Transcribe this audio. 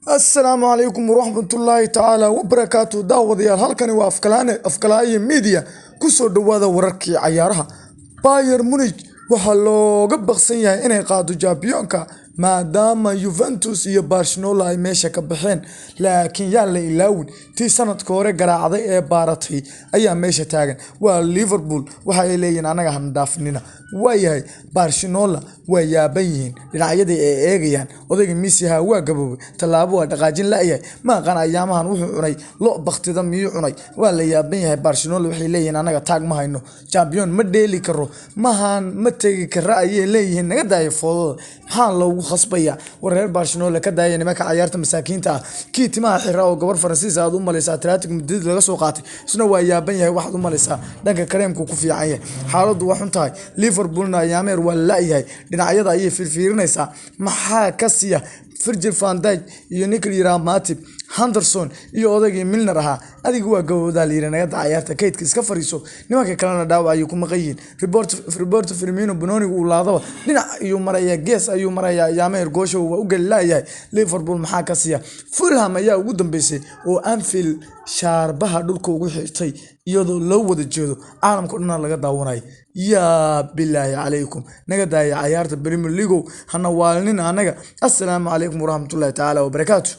السلام عليكم ورحمة الله تعالى وبركاته داود يا halkani waa afkalaaya media ku soo dhawaada wararkii ciyaaraha Bayern Munich waxa looga baqsan yahay inay qaado Champions maadaama Juventus iyo Barcelona ay meesha ka baxeen laakiin yaa la ilaawin tii sanadka hore garaacday ee baaratay ayaa meesha taagan waa Liverpool waxa ay leeyihiin anaga han dhaafnina waayahay Barcelona way yaaban yihiin dhinacyada ay eegayaan odayga Messi waa gaboobay talaabo waa dhaqaajin la yahay ma qan ayaamahan wuxuu cunay loo baqtida miyuu cunay waa la yaaban yahay Barcelona waxay leeyihiin anaga taag ma hayno champion ma dheeli karo ma tagi kara ayay leeyihiin naga daayo foodada waxaan loogu khasbaya wareer Barcelona ka daayay nimanka ciyaarta masaakiinta kii timaha xira oo gabar Faransiis aad u malaysaa Atletico Madrid laga soo qaatay isna waa yaaban yahay waxaad u malaysaa dhanka kareemku ku fiican yahay xaaladdu waxun tahay Liverpoolna ayaameer waa la yahay dhinacyada ayay fiirfiirinaysaa maxaa ka siya Virgil van Dijk iyo Nicolas Matip Henderson iyo odagii Milner ahaa adigu waa gabowda liira naga ciyaarta kaydka iska fariiso nimanka kalena dhaawac ayuu ku maqayin report Firmino Bononi uu laadaba dhinac ayuu maraya gees ayuu maraya yaameer goosho waa u galaayahay Liverpool maxaa ka siya Fulham ayaa ugu dambeysay oo Anfield shaarbaha dhulka ugu xirtay iyadoo loo wada jeedo caalamka dhan laga daawanay ya billahi alaykum naga daaya ciyaarta Premier League hana waalnin anaga assalaamu alaykum warahmatullahi ta'ala wa barakatuh